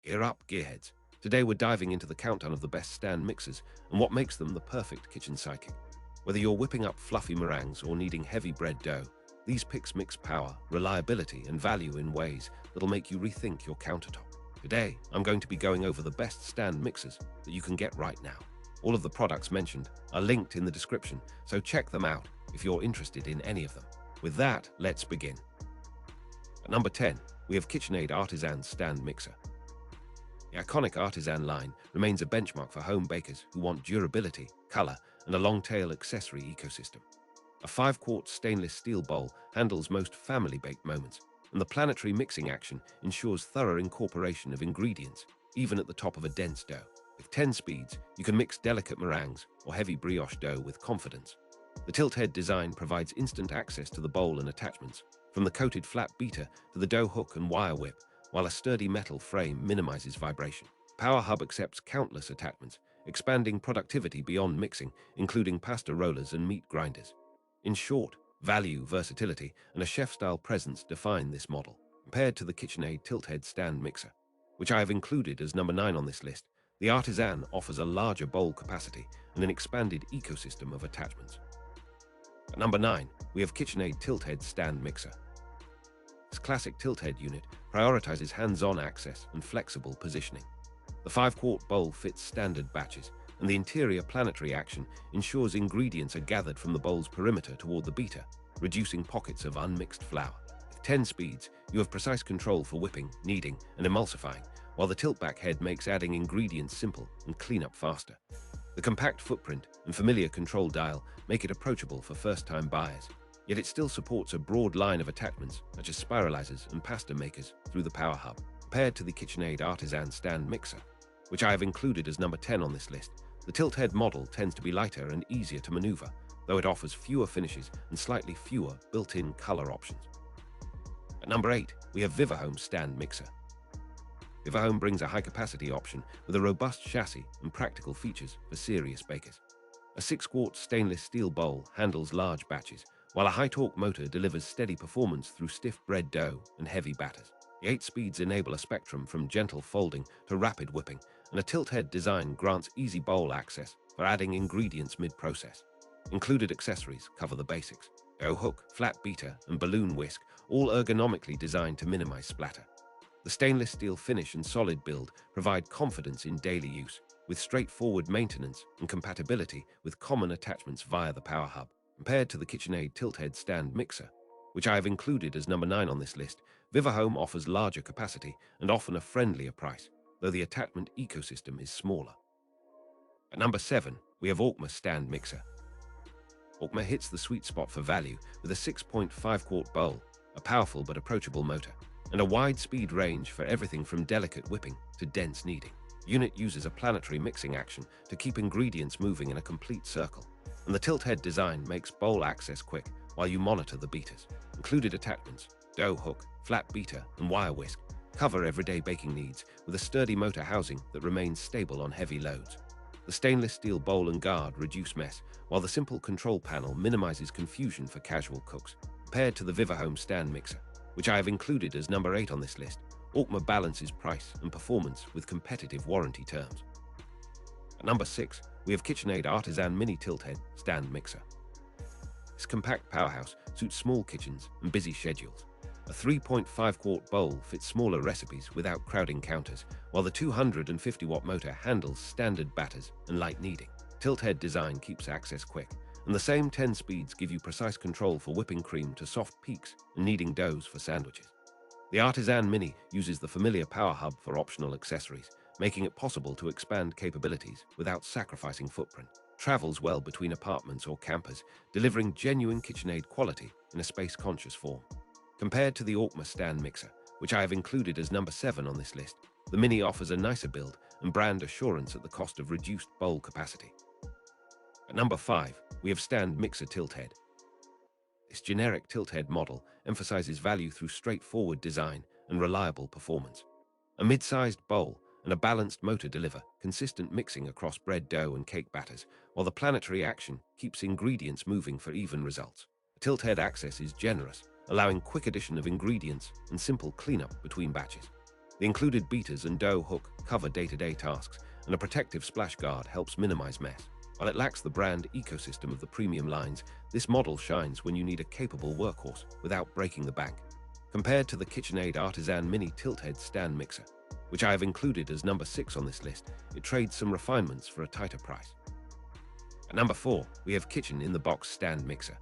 Gear up, gearheads. Today we're diving into the countdown of the best stand mixers and what makes them the perfect kitchen sidekick. Whether you're whipping up fluffy meringues or kneading heavy bread dough, these picks mix power, reliability, and value in ways that'll make you rethink your countertop. Today, I'm going to be going over the best stand mixers that you can get right now. All of the products mentioned are linked in the description, so check them out if you're interested in any of them. With that, let's begin. At number 10, we have KitchenAid Artisan Stand Mixer. The iconic Artisan line remains a benchmark for home bakers who want durability, color, and a long-tail accessory ecosystem. A 5-quart stainless steel bowl handles most family-baked moments, and the planetary mixing action ensures thorough incorporation of ingredients, even at the top of a dense dough. With 10 speeds, you can mix delicate meringues or heavy brioche dough with confidence. The tilt-head design provides instant access to the bowl and attachments, from the coated flat beater to the dough hook and wire whip, while a sturdy metal frame minimizes vibration. Power Hub accepts countless attachments, expanding productivity beyond mixing, including pasta rollers and meat grinders. In short, value, versatility, and a chef-style presence define this model. Compared to the KitchenAid tilt-head stand mixer, which I have included as number 9 on this list, the Artisan offers a larger bowl capacity and an expanded ecosystem of attachments. At number 9, we have KitchenAid tilt-head stand mixer. This classic tilt-head unit prioritizes hands-on access and flexible positioning. The 5-quart bowl fits standard batches, and the interior planetary action ensures ingredients are gathered from the bowl's perimeter toward the beater, reducing pockets of unmixed flour. With 10 speeds, you have precise control for whipping, kneading, and emulsifying, while the tilt-back head makes adding ingredients simple and cleanup faster. The compact footprint and familiar control dial make it approachable for first-time buyers, yet it still supports a broad line of attachments such as spiralizers and pasta makers through the Power Hub. Compared to the KitchenAid Artisan stand mixer, which I have included as number 10 on this list, the tilt-head model tends to be lighter and easier to maneuver, though it offers fewer finishes and slightly fewer built-in color options. At number 8, we have Vivahome Stand Mixer. Vivahome brings a high-capacity option with a robust chassis and practical features for serious bakers. A 6-quart stainless steel bowl handles large batches, while a high-torque motor delivers steady performance through stiff bread dough and heavy batters. The 8 speeds enable a spectrum from gentle folding to rapid whipping, and a tilt-head design grants easy bowl access for adding ingredients mid-process. Included accessories cover the basics: dough hook, flat beater, and balloon whisk, all ergonomically designed to minimize splatter. The stainless steel finish and solid build provide confidence in daily use, with straightforward maintenance and compatibility with common attachments via the Power Hub. Compared to the KitchenAid tilt-head stand mixer, which I have included as number 9 on this list, Vivahome offers larger capacity and often a friendlier price, though the attachment ecosystem is smaller. At number 7, we have Orkma Stand Mixer. Orkma hits the sweet spot for value with a 6.5-quart bowl, a powerful but approachable motor, and a wide speed range for everything from delicate whipping to dense kneading. The unit uses a planetary mixing action to keep ingredients moving in a complete circle, and the tilt-head design makes bowl access quick while you monitor the beaters. Included attachments, dough hook, flat beater, and wire whisk, cover everyday baking needs with a sturdy motor housing that remains stable on heavy loads. The stainless steel bowl and guard reduce mess, while the simple control panel minimizes confusion for casual cooks. Compared to the Vivahome stand mixer, which I have included as number 8 on this list, Orkma balances price and performance with competitive warranty terms. At number 6, we have KitchenAid Artisan Mini Tilt-Head Stand Mixer. This compact powerhouse suits small kitchens and busy schedules. A 3.5-quart bowl fits smaller recipes without crowding counters, while the 250-watt motor handles standard batters and light kneading. Tilt-head design keeps access quick, and the same 10 speeds give you precise control for whipping cream to soft peaks and kneading doughs for sandwiches. The Artisan Mini uses the familiar Power Hub for optional accessories, making it possible to expand capabilities without sacrificing footprint. Travels well between apartments or campers, delivering genuine KitchenAid quality in a space-conscious form. Compared to the Orkma stand mixer, which I have included as number 7 on this list, the Mini offers a nicer build and brand assurance at the cost of reduced bowl capacity. At number 5, we have Stand Mixer Tilt-Head. This generic tilt-head model emphasizes value through straightforward design and reliable performance. A mid-sized bowl and a balanced motor deliver consistent mixing across bread dough and cake batters, while the planetary action keeps ingredients moving for even results. Tilt-head access is generous, allowing quick addition of ingredients and simple cleanup between batches. The included beaters and dough hook cover day-to-day tasks, and a protective splash guard helps minimize mess. While it lacks the brand ecosystem of the premium lines, this model shines when you need a capable workhorse without breaking the bank. Compared to the KitchenAid Artisan Mini Tilt-Head Stand Mixer, which I have included as number 6 on this list, it trades some refinements for a tighter price. At number 4, we have Kitchen in the Box Stand Mixer.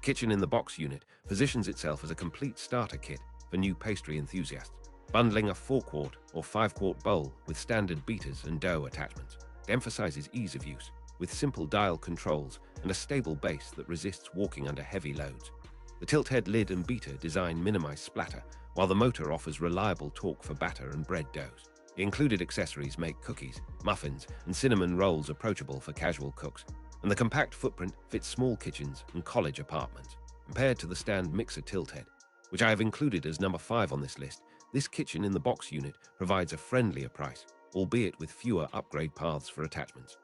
Kitchen in the Box unit positions itself as a complete starter kit for new pastry enthusiasts, bundling a 4-quart or 5-quart bowl with standard beaters and dough attachments. It emphasizes ease of use, with simple dial controls and a stable base that resists walking under heavy loads. The tilt-head lid and beater design minimize splatter, while the motor offers reliable torque for batter and bread doughs. The included accessories make cookies, muffins, and cinnamon rolls approachable for casual cooks, and the compact footprint fits small kitchens and college apartments. Compared to the stand mixer tilt-head, which I have included as number 5 on this list, this kitchen in the box unit provides a friendlier price, albeit with fewer upgrade paths for attachments.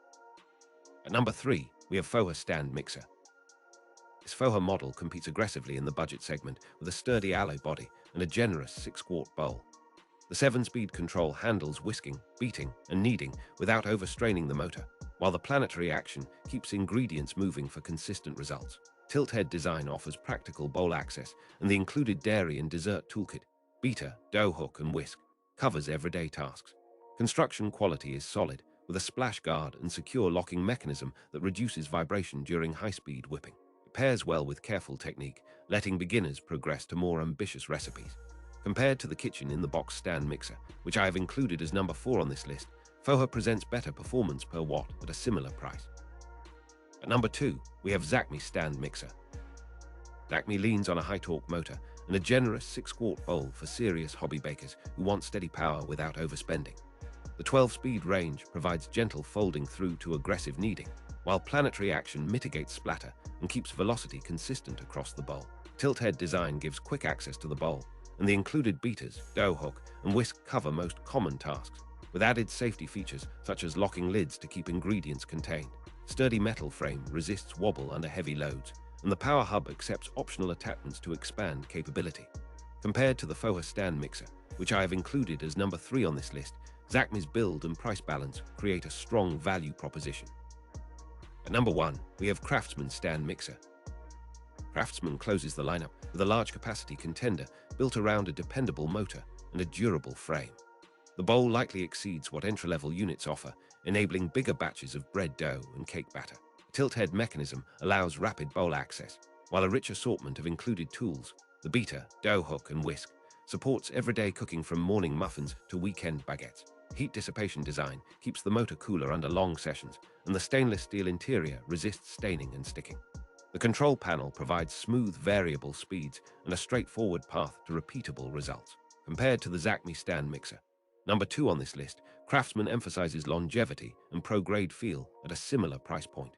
At number 3, we have Foha Stand Mixer. This Foha model competes aggressively in the budget segment with a sturdy alloy body and a generous 6-quart bowl. The 7-speed control handles whisking, beating, and kneading without overstraining the motor, while the planetary action keeps ingredients moving for consistent results. Tilt-head design offers practical bowl access, and the included dairy and dessert toolkit, beater, dough hook, and whisk covers everyday tasks. Construction quality is solid, with a splash guard and secure locking mechanism that reduces vibration during high-speed whipping. It pairs well with careful technique, letting beginners progress to more ambitious recipes. Compared to the kitchen in the box stand mixer, which I have included as number 4 on this list, Foha presents better performance per watt at a similar price. At number 2, we have Zacme Stand Mixer. Zacme leans on a high-torque motor and a generous 6-quart bowl for serious hobby bakers who want steady power without overspending. The 12-speed range provides gentle folding through to aggressive kneading, while planetary action mitigates splatter and keeps velocity consistent across the bowl. Tilt-head design gives quick access to the bowl, and the included beaters, dough hook, and whisk cover most common tasks, with added safety features such as locking lids to keep ingredients contained. Sturdy metal frame resists wobble under heavy loads, and the power hub accepts optional attachments to expand capability. Compared to the Foha Stand Mixer, which I have included as number 3 on this list, Zacme's build and price balance create a strong value proposition. At number 1, we have Craftsman Stand Mixer. Craftsman closes the lineup with a large capacity contender built around a dependable motor and a durable frame. The bowl likely exceeds what entry-level units offer, enabling bigger batches of bread dough and cake batter. The tilt-head mechanism allows rapid bowl access, while a rich assortment of included tools, the beater, dough hook, and whisk, supports everyday cooking from morning muffins to weekend baguettes. Heat dissipation design keeps the motor cooler under long sessions, and the stainless steel interior resists staining and sticking. The control panel provides smooth, variable speeds and a straightforward path to repeatable results. Compared to the Zacme Stand Mixer, number 2 on this list, Craftsman emphasizes longevity and pro-grade feel at a similar price point.